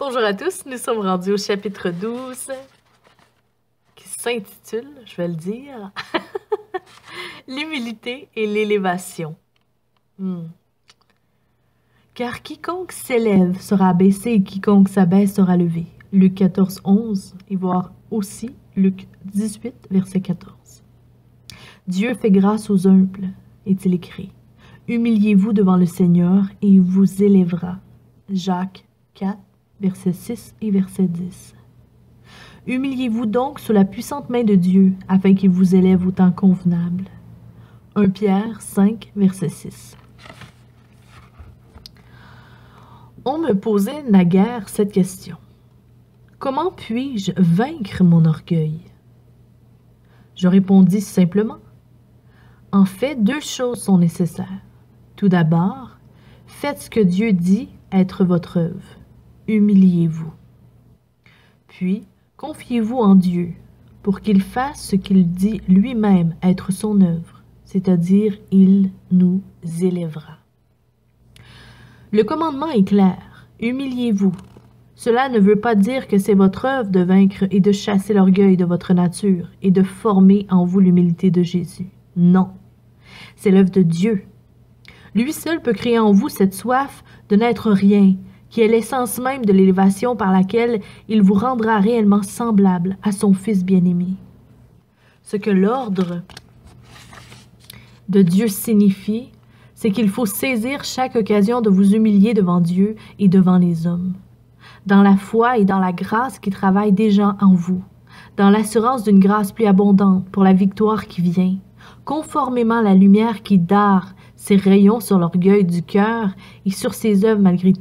Bonjour à tous, nous sommes rendus au chapitre 12 qui s'intitule, je vais le dire, l'humilité et l'élévation. Car quiconque s'élève sera abaissé et quiconque s'abaisse sera levé. Luc 14, 11 et voir aussi Luc 18, verset 14. Dieu fait grâce aux humbles, est-il écrit. Humiliez-vous devant le Seigneur et il vous élèvera. Jacques 4, verset 6 et verset 10. Humiliez-vous donc sous la puissante main de Dieu, afin qu'il vous élève au temps convenable. 1 Pierre 5, verset 6. On me posait naguère cette question. Comment puis-je vaincre mon orgueil? Je répondis simplement. En fait, deux choses sont nécessaires. Tout d'abord, faites ce que Dieu dit être votre œuvre. Humiliez-vous. Puis, confiez-vous en Dieu pour qu'il fasse ce qu'il dit lui-même être son œuvre, c'est-à-dire il nous élèvera. Le commandement est clair. Humiliez-vous. Cela ne veut pas dire que c'est votre œuvre de vaincre et de chasser l'orgueil de votre nature et de former en vous l'humilité de Jésus. Non. C'est l'œuvre de Dieu. Lui seul peut créer en vous cette soif de n'être rien, qui est l'essence même de l'élévation par laquelle il vous rendra réellement semblable à son Fils bien-aimé. Ce que l'ordre de Dieu signifie, c'est qu'il faut saisir chaque occasion de vous humilier devant Dieu et devant les hommes, dans la foi et dans la grâce qui travaille déjà en vous, dans l'assurance d'une grâce plus abondante pour la victoire qui vient, conformément à la lumière qui dare ses rayons sur l'orgueil du cœur et sur ses œuvres malgré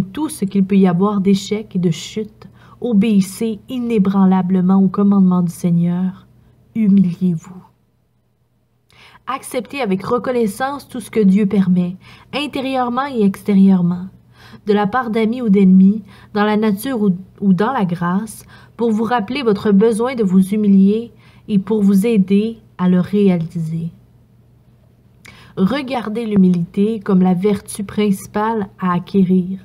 tout ce qu'il peut y avoir d'échecs et de chutes, obéissez inébranlablement au commandement du Seigneur, humiliez-vous. Acceptez avec reconnaissance tout ce que Dieu permet, intérieurement et extérieurement, de la part d'amis ou d'ennemis, dans la nature ou dans la grâce, pour vous rappeler votre besoin de vous humilier et pour vous aider à le réaliser. Regardez l'humilité comme la vertu principale à acquérir,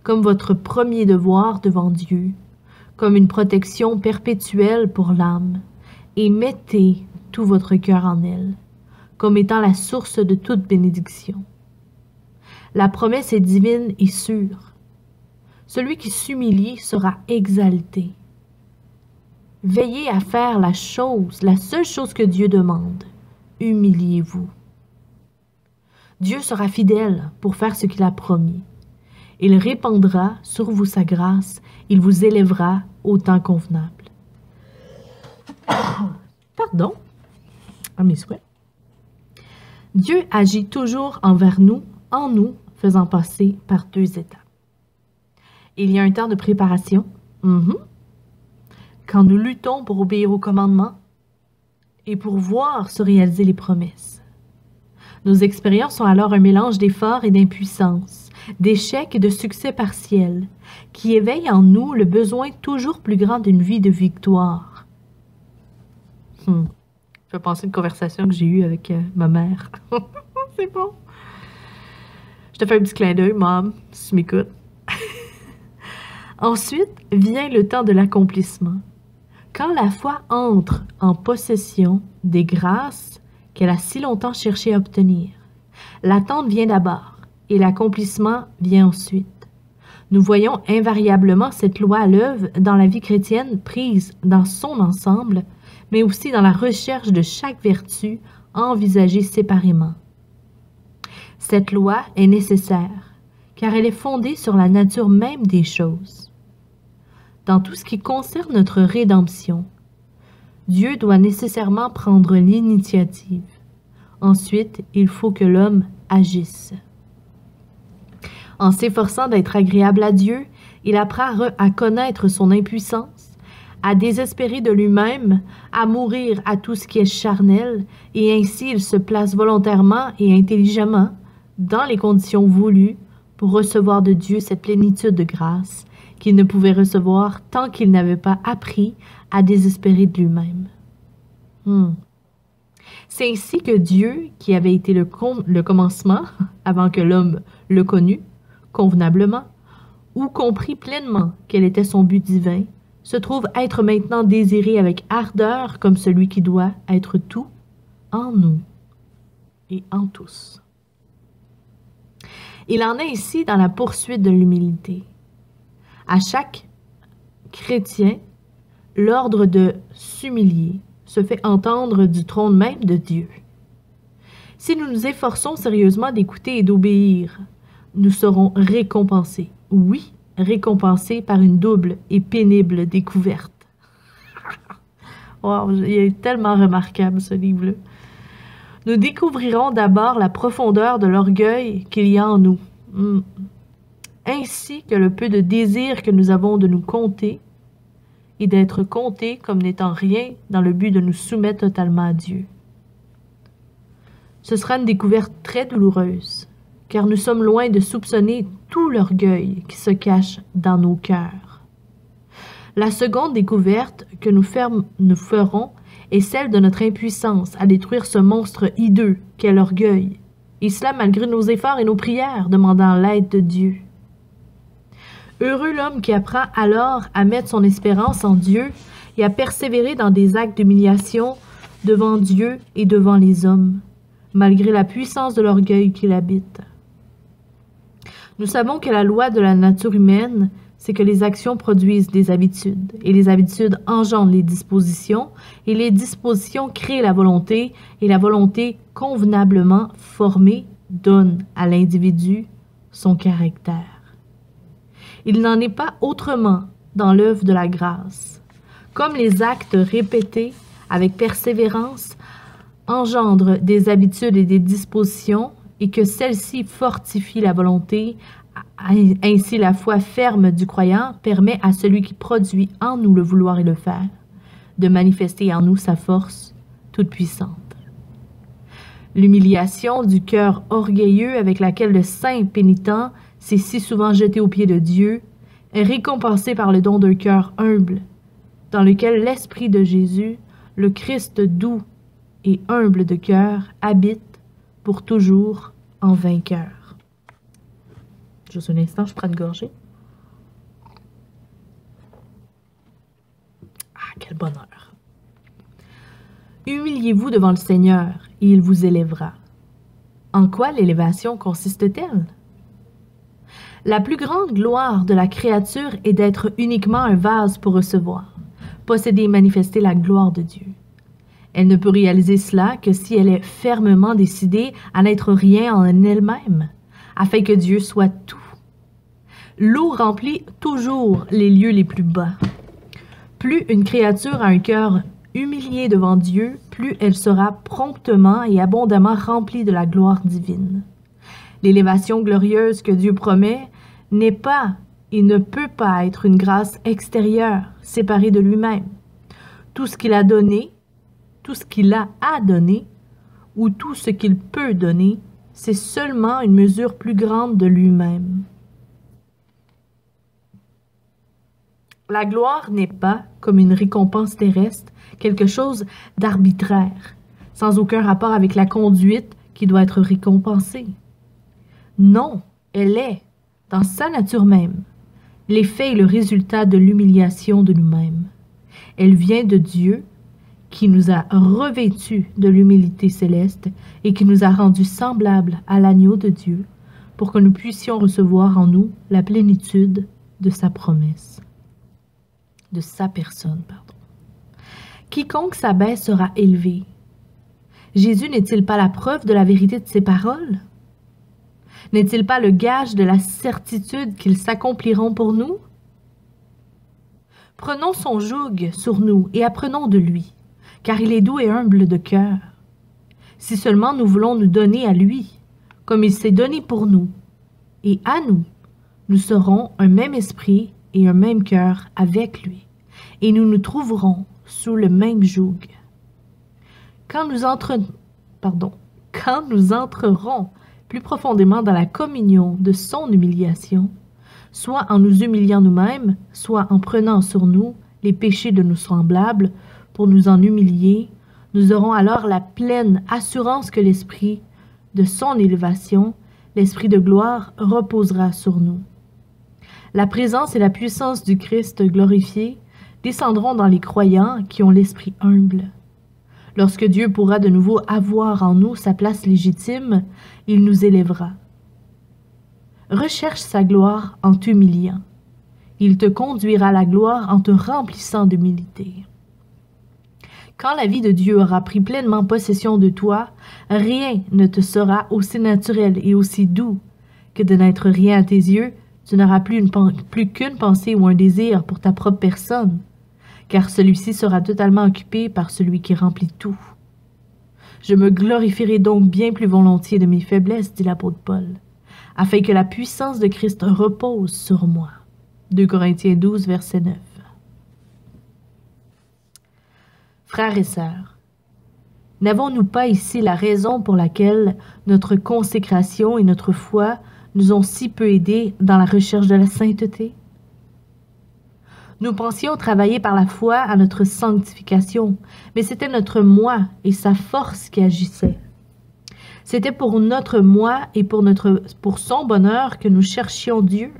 comme votre premier devoir devant Dieu, comme une protection perpétuelle pour l'âme, et mettez tout votre cœur en elle, comme étant la source de toute bénédiction. La promesse est divine et sûre. Celui qui s'humilie sera exalté. Veillez à faire la seule chose que Dieu demande. Humiliez-vous. Dieu sera fidèle pour faire ce qu'il a promis. Il répandra sur vous sa grâce, il vous élèvera au temps convenable. Pardon, à mes souhaits. Dieu agit toujours envers nous, en nous, faisant passer par deux étapes. Il y a un temps de préparation, quand nous luttons pour obéir aux commandements et pour voir se réaliser les promesses. Nos expériences sont alors un mélange d'efforts et d'impuissance, d'échecs et de succès partiels, qui éveillent en nous le besoin toujours plus grand d'une vie de victoire. Je vais penser à une conversation que j'ai eue avec ma mère. C'est bon. Je te fais un petit clin d'œil, Mom, si tu m'écoutes. Ensuite vient le temps de l'accomplissement. Quand la foi entre en possession des grâces qu'elle a si longtemps cherché à obtenir, l'attente vient d'abord et l'accomplissement vient ensuite. Nous voyons invariablement cette loi à l'œuvre dans la vie chrétienne prise dans son ensemble, mais aussi dans la recherche de chaque vertu envisagée séparément. Cette loi est nécessaire, car elle est fondée sur la nature même des choses. Dans tout ce qui concerne notre rédemption, Dieu doit nécessairement prendre l'initiative. Ensuite, il faut que l'homme agisse. En s'efforçant d'être agréable à Dieu, il apprend à connaître son impuissance, à désespérer de lui-même, à mourir à tout ce qui est charnel, et ainsi il se place volontairement et intelligemment dans les conditions voulues pour recevoir de Dieu cette plénitude de grâce qu'il ne pouvait recevoir tant qu'il n'avait pas appris à désespérer de lui-même. C'est ainsi que Dieu, qui avait été le commencement, avant que l'homme le connût, convenablement, ou compris pleinement quel était son but divin, se trouve être maintenant désiré avec ardeur comme celui qui doit être tout en nous et en tous. Il en est ici dans la poursuite de l'humilité. À chaque chrétien, l'ordre de s'humilier se fait entendre du trône même de Dieu. Si nous nous efforçons sérieusement d'écouter et d'obéir, nous serons récompensés. Oui, récompensés par une double et pénible découverte. Wow, il est tellement remarquable ce livre-là. Nous découvrirons d'abord la profondeur de l'orgueil qu'il y a en nous, ainsi que le peu de désir que nous avons de nous compter et d'être comptés comme n'étant rien dans le but de nous soumettre totalement à Dieu. Ce sera une découverte très douloureuse, car nous sommes loin de soupçonner tout l'orgueil qui se cache dans nos cœurs. La seconde découverte que nous ferons est celle de notre impuissance à détruire ce monstre hideux qu'est l'orgueil, et cela malgré nos efforts et nos prières, demandant l'aide de Dieu. Heureux l'homme qui apprend alors à mettre son espérance en Dieu et à persévérer dans des actes d'humiliation devant Dieu et devant les hommes, malgré la puissance de l'orgueil qui l'habite. Nous savons que la loi de la nature humaine, c'est que les actions produisent des habitudes, et les habitudes engendrent les dispositions, et les dispositions créent la volonté, et la volonté convenablement formée donne à l'individu son caractère. Il n'en est pas autrement dans l'œuvre de la grâce. Comme les actes répétés avec persévérance engendrent des habitudes et des dispositions, et que celles-ci fortifient la volonté, ainsi la foi ferme du croyant permet à celui qui produit en nous le vouloir et le faire, de manifester en nous sa force toute puissante. L'humiliation du cœur orgueilleux avec laquelle le saint pénitent s'est si souvent jeté aux pieds de Dieu est récompensée par le don d'un cœur humble, dans lequel l'Esprit de Jésus, le Christ doux et humble de cœur, habite pour toujours en vainqueur. Juste un instant, je prends une gorgée. Ah, quel bonheur! Humiliez-vous devant le Seigneur, et il vous élèvera. En quoi l'élévation consiste-t-elle? La plus grande gloire de la créature est d'être uniquement un vase pour recevoir, posséder et manifester la gloire de Dieu. Elle ne peut réaliser cela que si elle est fermement décidée à n'être rien en elle-même, afin que Dieu soit tout. L'eau remplit toujours les lieux les plus bas. Plus une créature a un cœur humilié devant Dieu, plus elle sera promptement et abondamment remplie de la gloire divine. L'élévation glorieuse que Dieu promet n'est pas et ne peut pas être une grâce extérieure, séparée de lui-même. Tout ce qu'il a donné, tout ce qu'il a à donner, ou tout ce qu'il peut donner, c'est seulement une mesure plus grande de lui-même. La gloire n'est pas, comme une récompense terrestre, quelque chose d'arbitraire, sans aucun rapport avec la conduite qui doit être récompensée. Non, elle est, dans sa nature même, l'effet et le résultat de l'humiliation de nous-mêmes. Elle vient de Dieu, qui nous a revêtus de l'humilité céleste et qui nous a rendus semblables à l'agneau de Dieu, pour que nous puissions recevoir en nous la plénitude de sa promesse, de sa personne, pardon. Quiconque s'abaisse sera élevé. Jésus n'est-il pas la preuve de la vérité de ses paroles? N'est-il pas le gage de la certitude qu'ils s'accompliront pour nous? Prenons son joug sur nous et apprenons de lui, car il est doux et humble de cœur. Si seulement nous voulons nous donner à lui, comme il s'est donné pour nous, et à nous, nous serons un même esprit et un même cœur avec lui, et nous nous trouverons sous le même joug. Quand nous entrerons plus profondément dans la communion de son humiliation, soit en nous humiliant nous-mêmes, soit en prenant sur nous les péchés de nos semblables pour nous en humilier, nous aurons alors la pleine assurance que l'esprit de son élévation, l'esprit de gloire, reposera sur nous. La présence et la puissance du Christ glorifié descendront dans les croyants qui ont l'esprit humble. Lorsque Dieu pourra de nouveau avoir en nous sa place légitime, il nous élèvera. Recherche sa gloire en t'humiliant. Il te conduira à la gloire en te remplissant d'humilité. Quand la vie de Dieu aura pris pleinement possession de toi, rien ne te sera aussi naturel et aussi doux que de n'être rien à tes yeux. Tu n'auras plus qu'une pensée ou un désir pour ta propre personne, car celui-ci sera totalement occupé par celui qui remplit tout. Je me glorifierai donc bien plus volontiers de mes faiblesses, dit l'apôtre Paul, afin que la puissance de Christ repose sur moi. 2 Corinthiens 12, verset 9. Frères et sœurs, n'avons-nous pas ici la raison pour laquelle notre consécration et notre foi nous ont si peu aidés dans la recherche de la sainteté? Nous pensions travailler par la foi à notre sanctification, mais c'était notre moi et sa force qui agissaient. C'était pour notre moi et pour son bonheur que nous cherchions Dieu.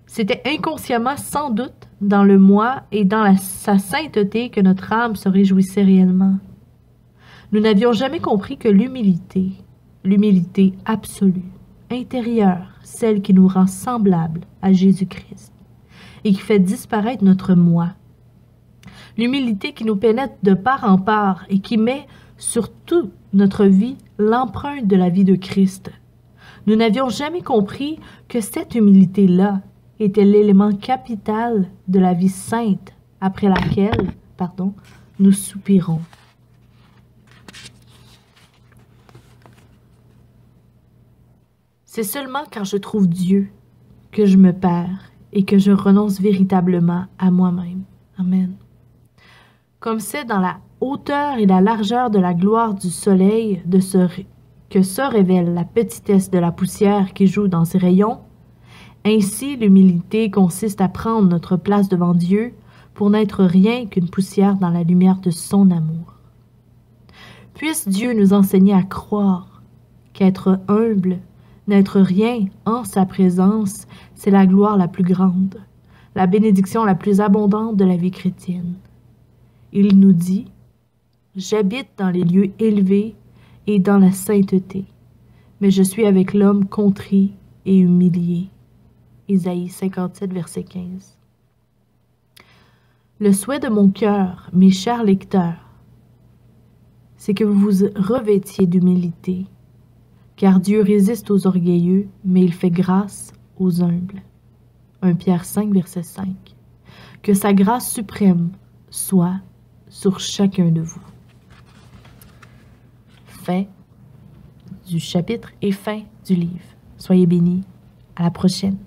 C'était inconsciemment, sans doute, dans le moi et dans sa sainteté que notre âme se réjouissait réellement. Nous n'avions jamais compris que l'humilité absolue, intérieure, celle qui nous rend semblables à Jésus-Christ et qui fait disparaître notre moi, l'humilité qui nous pénètre de part en part et qui met sur toute notre vie l'empreinte de la vie de Christ. Nous n'avions jamais compris que cette humilité-là était l'élément capital de la vie sainte après laquelle, nous soupirons. C'est seulement quand je trouve Dieu que je me perds et que je renonce véritablement à moi-même. Amen. Comme c'est dans la hauteur et la largeur de la gloire du soleil que se révèle la petitesse de la poussière qui joue dans ses rayons, ainsi l'humilité consiste à prendre notre place devant Dieu pour n'être rien qu'une poussière dans la lumière de son amour. Puisse Dieu nous enseigner à croire qu'être humble, n'être rien en sa présence, c'est la gloire la plus grande, la bénédiction la plus abondante de la vie chrétienne. Il nous dit « J'habite dans les lieux élevés et dans la sainteté, mais je suis avec l'homme contrit et humilié. » Isaïe 57, verset 15. Le souhait de mon cœur, mes chers lecteurs, c'est que vous vous revêtiez d'humilité, car Dieu résiste aux orgueilleux, mais il fait grâce aux humbles. 1 Pierre 5, verset 5. Que sa grâce suprême soit sur chacun de vous. Fin du chapitre et fin du livre. Soyez bénis. À la prochaine.